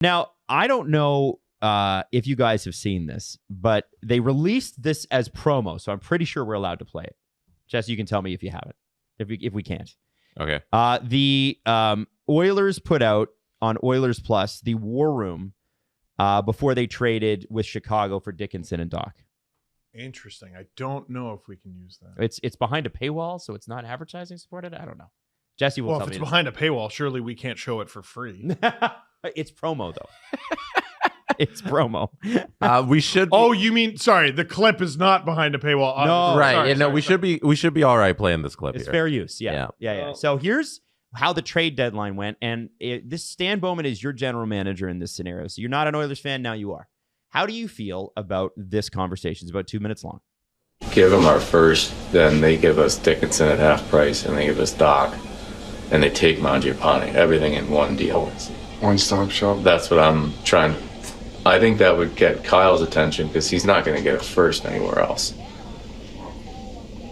Now, I don't know if you guys have seen this, but they released this as promo, so I'm pretty sure we're allowed to play it. Jesse, you can tell me if you haven't, if we can't. Okay. The Oilers put out on Oilers Plus the War Room before they traded with Chicago for Dickinson and Doc. Interesting. I don't know if we can use that. It's behind a paywall, so it's not advertising supported. I don't know. Jesse will tell me. If it's behind a paywall, surely we can't show it for free. It's promo though. It's promo. We should. Oh, you mean sorry? The clip is not behind a paywall. No, right? We should be all right playing this clip. It's here. fair use. Yeah. So here's how the trade deadline went, and this Stan Bowman is your general manager in this scenario. So you're not an Oilers fan, now you are. How do you feel about this conversation? It's about 2 minutes long. Give them our first, then they give us Dickinson at half price, and they give us Doc, and they take Mangiapane. Everything in one deal. One-stop shop. That's what I'm trying. I think that would get Kyle's attention because he's not going to get a first anywhere else.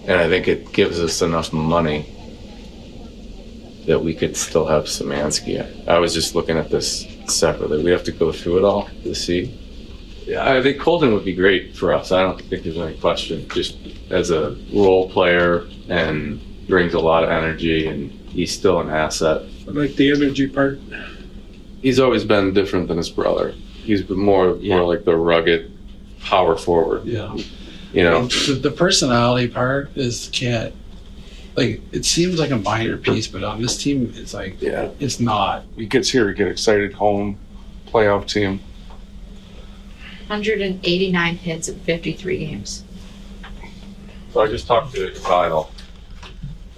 And I think it gives us enough money that we could still have Szymanski. I was just looking at this separately. We have to go through it all to see. Yeah, I think Colton would be great for us. I don't think there's any question. Just as a role player and brings a lot of energy, and he's still an asset. I like the energy part. He's always been different than his brother. He's been more like the rugged power forward. Yeah. You know, the personality part is it seems like a minor piece, but on this team, it's like, it's not. He gets here to get excited, home, playoff team. 189 hits in 53 games. so I just talked to Kyle.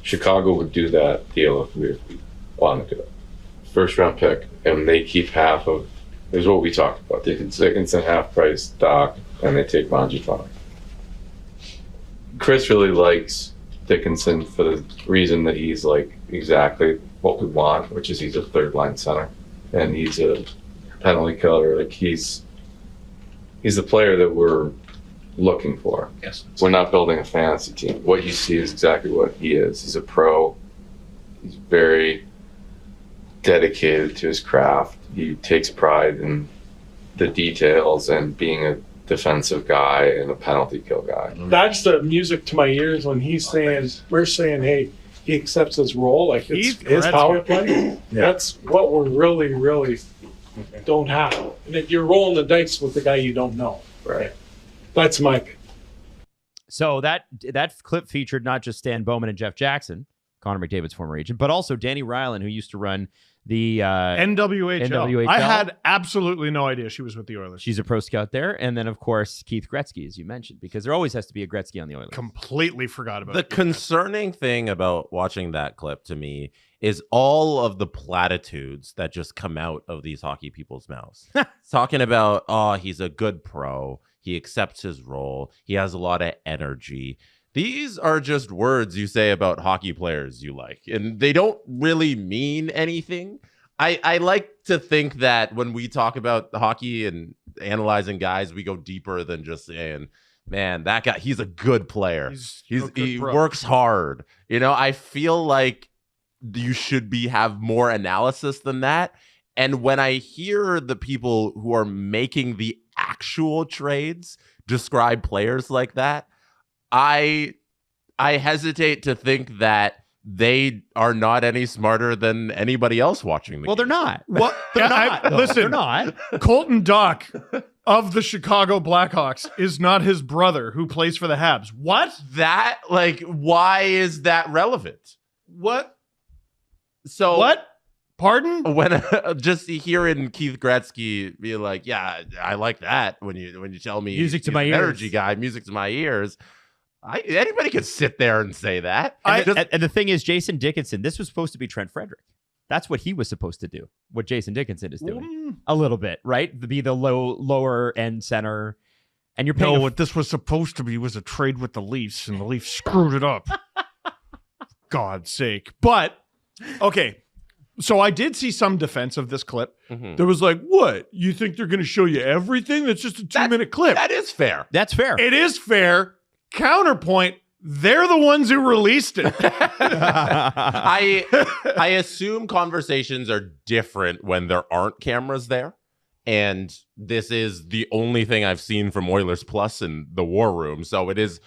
Chicago would do that deal if we wanted to. First round pick, and they keep half of. Is what we talked about. Dickinson half price, Doc, and they take Mangiapane. Chris really likes Dickinson for the reason that he's like exactly what we want, which is he's a third line center, and he's a penalty killer. Like he's the player that we're looking for. Yes. We're not building a fantasy team. What you see is exactly what he is. He's a pro. He's very dedicated to his craft. He takes pride in the details and being a defensive guy and a penalty kill guy. That's the music to my ears when he's saying, we're saying, hey, he accepts his role, like it's his power play. That's what we're really, really don't have. And if you're rolling the dice with the guy you don't know. Right. That's my pick. So that clip featured not just Stan Bowman and Jeff Jackson, Connor McDavid's former agent, but also Danny Ryland, who used to run the NWHL. I had absolutely no idea she was with the Oilers. She's a pro scout there. And then, of course, Keith Gretzky, as you mentioned, because there always has to be a Gretzky on the Oilers. Completely forgot about the concerning thing about watching that clip to me is all of the platitudes that just come out of these hockey people's mouths. Talking about, oh, he's a good pro. He accepts his role. He has a lot of energy. These are just words you say about hockey players you like, and they don't really mean anything. I like to think that when we talk about hockey and analyzing guys, we go deeper than just saying, man, that guy, he's a good player. He works hard. You know, I feel like you should have more analysis than that. And when I hear the people who are making the actual trades describe players like that, I hesitate to think that they are not any smarter than anybody else watching the game. They're not. What? Listen, they're not. Colton Dock of the Chicago Blackhawks is not his brother who plays for the Habs. What? That, like, why is that relevant? What? So what? Pardon? When just hearing Keith Gretzky be like, yeah, I like that when you tell me music to my ears, energy guy, music to my ears. Anybody could sit there and say that. And the thing is, Jason Dickinson, this was supposed to be Trent Frederick. That's what he was supposed to do. What Jason Dickinson is doing, a little bit, right? To be the lower end center, and you're paying. No, what this was supposed to be was a trade with the Leafs, and the Leafs screwed it up. God's sake! But okay. So I did see some defense of this clip. Mm-hmm. There was like, what? You think they're going to show you everything? That's just a 2-minute clip. That is fair. That's fair. It is fair. Counterpoint, they're the ones who released it. I assume conversations are different when there aren't cameras there. And this is the only thing I've seen from Oilers Plus in the war room. So it is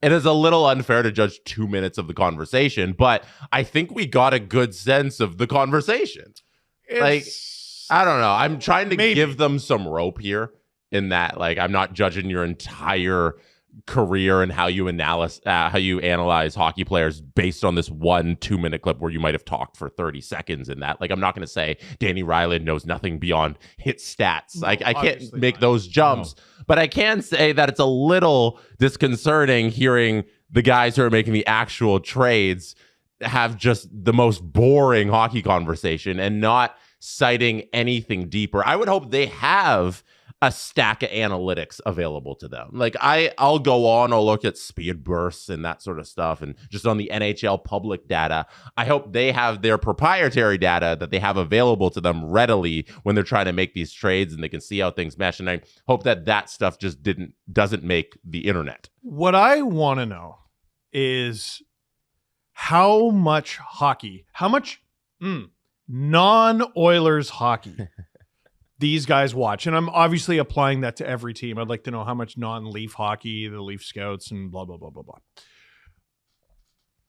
a little unfair to judge 2 minutes of the conversation, but I think we got a good sense of the conversation. I don't know. I'm trying to give them some rope here in that, like, I'm not judging your entire career and how you analyze hockey players based on this 1 2-minute clip where you might have talked for 30 seconds in that. Like, I'm not going to say Danny Ryland knows nothing beyond hit stats. Like, I can't make those jumps, but I can say that it's a little disconcerting hearing the guys who are making the actual trades have just the most boring hockey conversation and not citing anything deeper. I would hope they have a stack of analytics available to them. Like, I'll go on, I'll look at speed bursts and that sort of stuff, and just on the NHL public data. I hope they have their proprietary data that they have available to them readily when they're trying to make these trades, and they can see how things mesh. And I hope that stuff just doesn't make the internet. What I want to know is how much non-Oilers hockey these guys watch. And I'm obviously applying that to every team. I'd like to know how much non-Leaf hockey, the Leaf Scouts, and blah, blah, blah, blah, blah.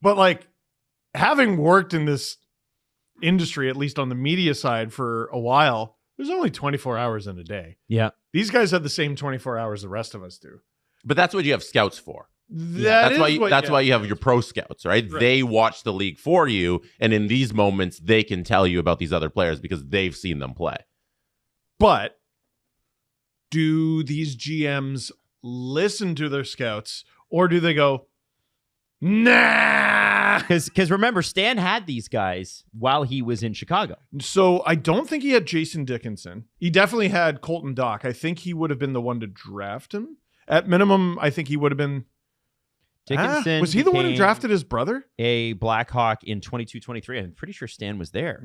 But, like, having worked in this industry, at least on the media side, for a while, there's only 24 hours in a day. Yeah. These guys have the same 24 hours the rest of us do. But that's what you have scouts for. That's why you have your pro scouts, right? They watch the league for you, and in these moments, they can tell you about these other players because they've seen them play. But do these GMs listen to their scouts, or do they go, nah? Because remember, Stan had these guys while he was in Chicago. So I don't think he had Jason Dickinson. He definitely had Colton Dock. I think he would have been the one to draft him. At minimum, I think he would have been. Dickinson was he the one who drafted his brother? A Blackhawk in 22-23. I'm pretty sure Stan was there.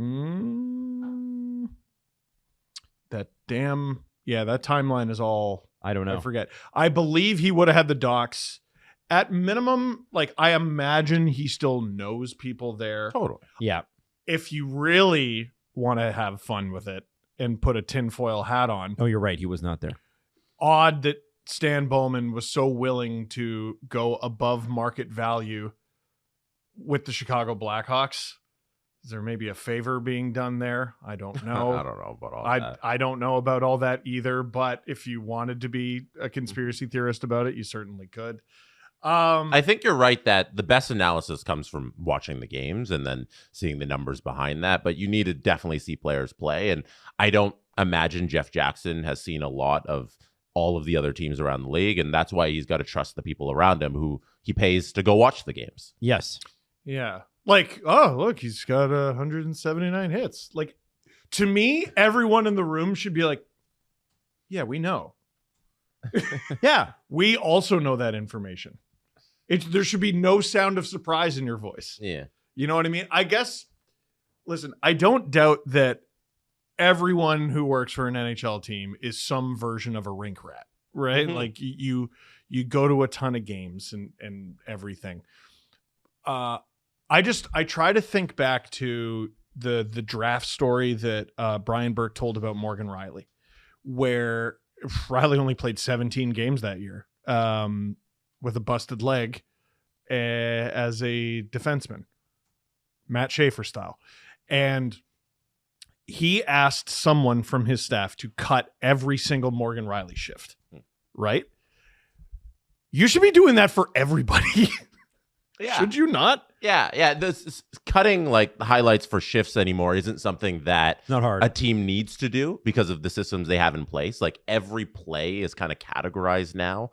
That timeline is all. I don't know. I forget. I believe he would have had the Docs. At minimum, like, I imagine he still knows people there. Totally. Yeah. If you really want to have fun with it and put a tinfoil hat on. Oh, you're right. He was not there. Odd that Stan Bowman was so willing to go above market value with the Chicago Blackhawks. Is there maybe a favor being done there? I don't know. I don't know about all that. I don't know about all that either, but if you wanted to be a conspiracy theorist about it, you certainly could. I think you're right that the best analysis comes from watching the games and then seeing the numbers behind that, but you need to definitely see players play. And I don't imagine Jeff Jackson has seen a lot of all of the other teams around the league, and that's why he's got to trust the people around him who he pays to go watch the games. Yes. Yeah. Like, oh, look, he's got 179 hits. Like, to me, everyone in the room should be like, yeah, we know. Yeah, we also know that information. There should be no sound of surprise in your voice. Yeah. You know what I mean? I guess, listen, I don't doubt that everyone who works for an NHL team is some version of a rink rat, right? Mm-hmm. Like, you go to a ton of games and everything. I try to think back to the draft story that Brian Burke told about Morgan Riley, where Riley only played 17 games that year with a busted leg as a defenseman, Matt Schaefer style. And he asked someone from his staff to cut every single Morgan Riley shift, right? You should be doing that for everybody. Yeah. Should you not? Yeah. This cutting like highlights for shifts anymore isn't something that Not hard. a team needs to do because of the systems they have in place. Like, every play is kind of categorized now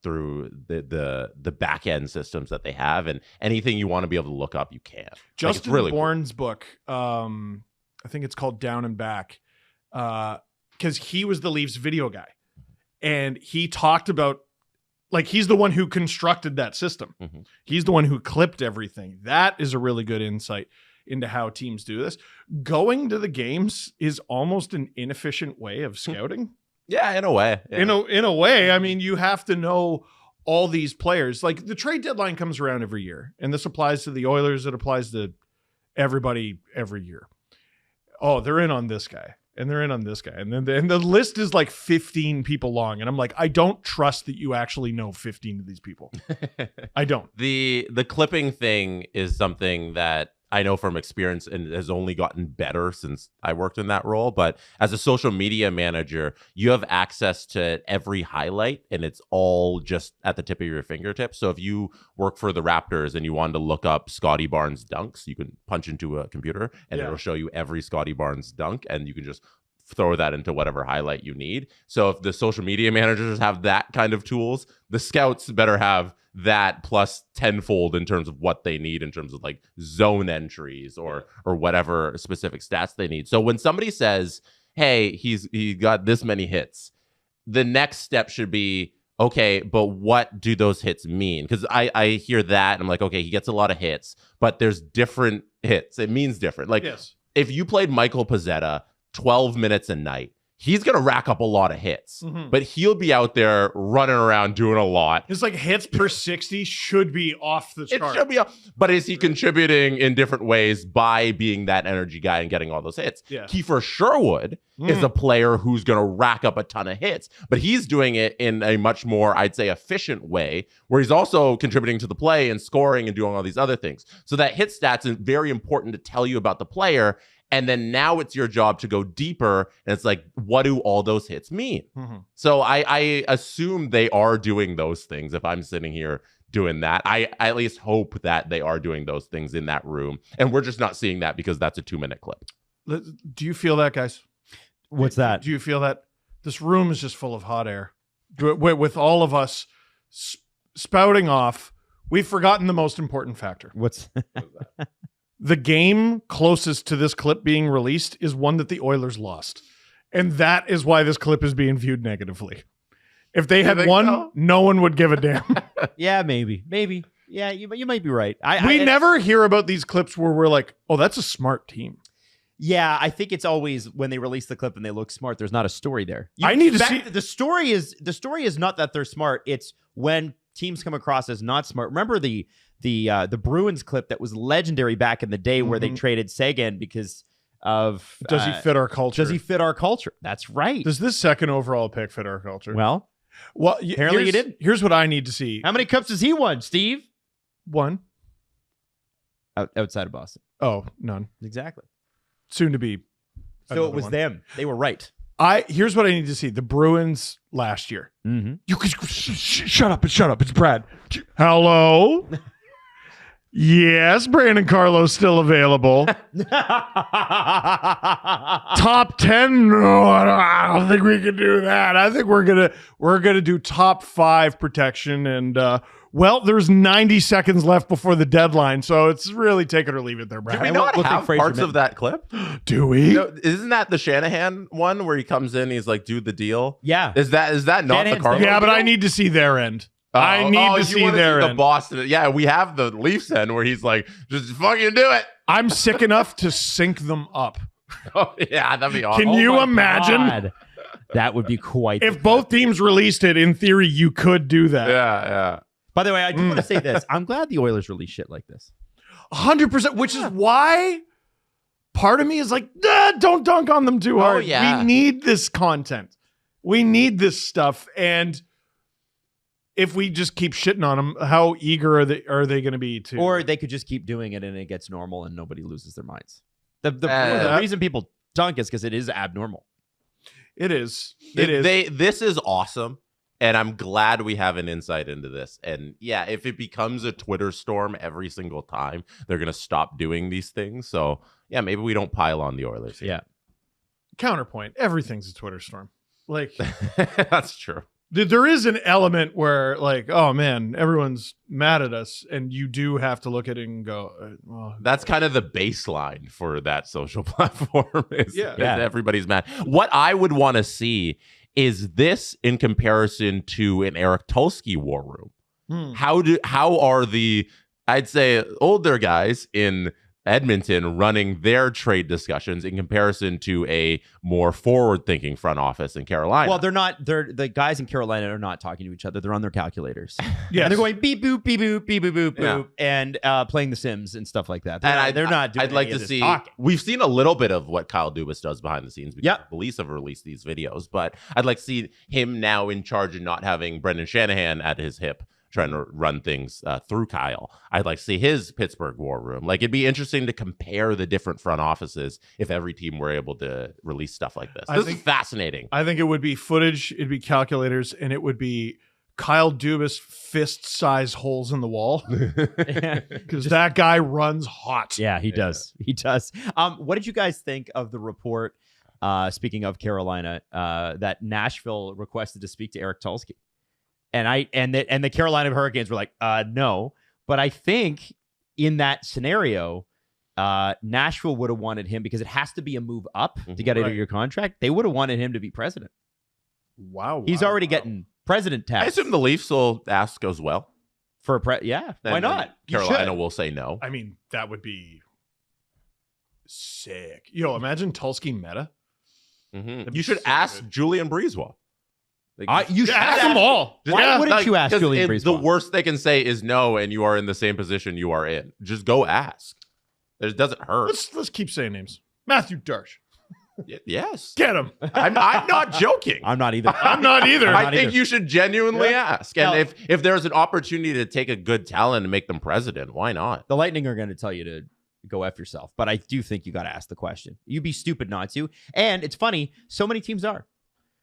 through the back end systems that they have, and anything you want to be able to look up, you can. Justin really Bourne's book, I think it's called Down and Back, because he was the Leafs video guy, and he talked about, like, he's the one who constructed that system. Mm-hmm. He's the one who clipped everything. That is a really good insight into how teams do this. Going to the games is almost an inefficient way of scouting. Yeah, in a way. Yeah. In a way, I mean, you have to know all these players. Like, the trade deadline comes around every year, and this applies to the Oilers. It applies to everybody every year. Oh, they're in on this guy. and they're in on this guy. And then the list is like 15 people long. And I'm like, I don't trust that you actually know 15 of these people. I don't. The clipping thing is something that I know from experience and has only gotten better since I worked in that role. But as a social media manager, you have access to every highlight and it's all just at the tip of your fingertips. So if you work for the Raptors and you wanted to look up Scotty Barnes dunks, you can punch into a computer and it'll show you every Scotty Barnes dunk, and you can just throw that into whatever highlight you need. So if the social media managers have that kind of tools, the scouts better have that plus tenfold in terms of what they need in terms of like zone entries or whatever specific stats they need. So when somebody says, hey, he got this many hits, the next step should be, okay, but what do those hits mean? Because I hear that and I'm like, okay, he gets a lot of hits, but there's different hits. It means different. Like if you played Michael Pezzetta 12 minutes a night, he's going to rack up a lot of hits, but he'll be out there running around doing a lot. It's like hits per 60 should be off the chart. It should be off. But is he contributing in different ways by being that energy guy and getting all those hits? Yeah. Kiefer Sherwood is a player who's going to rack up a ton of hits, but he's doing it in a much more, I'd say, efficient way, where he's also contributing to the play and scoring and doing all these other things. So that hit stats is very important to tell you about the player. And then now it's your job to go deeper. And it's like, what do all those hits mean? So I assume they are doing those things. If I'm sitting here doing that, I at least hope that they are doing those things in that room. And we're just not seeing that because that's a 2-minute clip. Do you feel that, guys? What's that? Do you feel that? This room is just full of hot air. With all of us spouting off, we've forgotten the most important factor. What's The game closest to this clip being released is one that the Oilers lost. And that is why this clip is being viewed negatively. If they had won, no one would give a damn. Yeah, maybe. Yeah, you might be right. We never hear about these clips where we're like, oh, that's a smart team. Yeah, I think it's always when they release the clip and they look smart, there's not a story there. I need to see the story is not that they're smart. It's when teams come across as not smart. Remember the Bruins clip that was legendary back in the day where they traded Sagan because of does he fit our culture? Does he fit our culture? That's right. Does this second overall pick fit our culture? Well, apparently you didn't. Here's what I need to see. How many cups has he won, Steve? One. Outside of Boston. Oh, none. Exactly. Soon to be. So it was them. They were right. Here's what I need to see. The Bruins last year. You could shut up. It's Brad. Hello. Yes, Brandon Carlo's still available. Top 10? No, I don't think we can do that. I think we're gonna do top 5 protection, and well, there's 90 seconds left before the deadline, so it's really take it or leave it there, Brad. Do we not have parts of that clip? Do we? Isn't that the Shanahan one where he comes in, he's like, "Do the deal"? Yeah. Is that not the Carlo? Yeah, but deal? I need to see their end. I need to see their end. The Boston. Yeah, we have the Leafs end where he's like, "Just fucking do it." I'm sick enough to sync them up. Oh yeah, that'd be awesome. Can you imagine? God. That would be quite. If both teams released it, in theory, you could do that. Yeah. By the way, I do want to say this. I'm glad the Oilers release shit like this. 100%, which is why part of me is like, don't dunk on them too hard. Yeah. We need this content. We need this stuff. And if we just keep shitting on them, how eager are they going to be to? Or they could just keep doing it and it gets normal and nobody loses their minds. The reason people dunk is because it is abnormal. It is. This is awesome. And I'm glad we have an insight into this. And yeah, if it becomes a Twitter storm every single time, they're going to stop doing these things. So yeah, maybe we don't pile on the Oilers here. Yeah. Counterpoint. Everything's a Twitter storm. Like, that's true. There is an element where like, oh man, everyone's mad at us. And you do have to look at it and go, well, that's kind of the baseline for that social platform. Is Yeah. Everybody's mad. What I would want to see is this in comparison to an Eric Tulsky war room. How are the, I'd say, older guys in Edmonton running their trade discussions in comparison to a more forward-thinking front office in Carolina. Well, the guys in Carolina are not talking to each other. They're on their calculators. Yeah, And they're going beep boop, beep boop, beep boop, boop, boop, and playing The Sims and stuff like that. They're not doing I'd like any of to this see. talking. We've seen a little bit of what Kyle Dubas does behind the scenes because Yep. the police have released these videos, but I'd like to see him now in charge and not having Brendan Shanahan at his hip trying to run things through Kyle. I'd like to see his Pittsburgh war room. Like, it'd be interesting to compare the different front offices if every team were able to release stuff like this. This is fascinating. I think it would be footage, it'd be calculators, and it would be Kyle Dubas fist-sized holes in the wall because that guy runs hot. Yeah, he does. He does. What did you guys think of the report? Speaking of Carolina, that Nashville requested to speak to Eric Tulsky, and the Carolina Hurricanes were like, no. But I think in that scenario, Nashville would have wanted him because it has to be a move up to get out of your contract. They would have wanted him to be president. Wow. He's already getting president tax. I assume the Leafs will ask as well. For yeah, why And not? You Carolina should. will say no. I mean, that would be sick. Yo, imagine Tulsky meta. Mm-hmm. You should ask Julian Breezewell. You should ask them all. Why wouldn't you ask Julian Breezewell? The worst they can say is no, and you are in the same position you are in. Just go ask. It doesn't hurt. Let's keep saying names. Matthew Darsh. Yes. Get him. I'm not joking. I'm not either. I'm not either. I think you should genuinely ask. And if there's an opportunity to take a good talent and make them president, why not? The Lightning are going to tell you to go F yourself. But I do think you got to ask the question. You'd be stupid not to. And it's funny, so many teams are.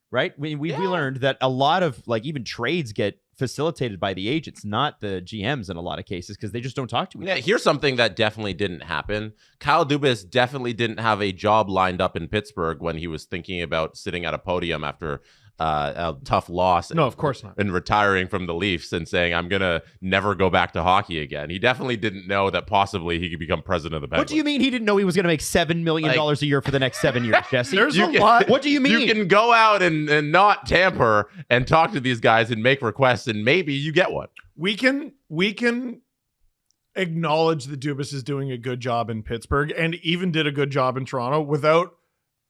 Right? We learned that a lot of even trades get facilitated by the agents, not the GMs in a lot of cases, because they just don't talk to each other. Here's something that definitely didn't happen. Kyle Dubas definitely didn't have a job lined up in Pittsburgh when he was thinking about sitting at a podium after a tough loss. No, of course not. And retiring from the Leafs and saying, I'm going to never go back to hockey again. He definitely didn't know that possibly he could become president of the Penguins. What do you mean he didn't know he was going to make $7 million a year for the next 7 years, Jesse? There's a lot. What do you mean? You can go out and not tamper and talk to these guys and make requests, and maybe you get one. We can acknowledge that Dubas is doing a good job in Pittsburgh and even did a good job in Toronto without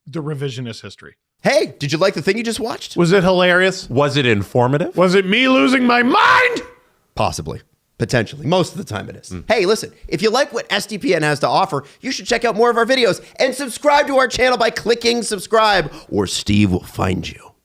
the revisionist history. Hey, did you like the thing you just watched? Was it hilarious? Was it informative? Was it me losing my mind? Possibly. Potentially. Most of the time it is. Hey, listen, if you like what SDPN has to offer, you should check out more of our videos and subscribe to our channel by clicking subscribe, or Steve will find you.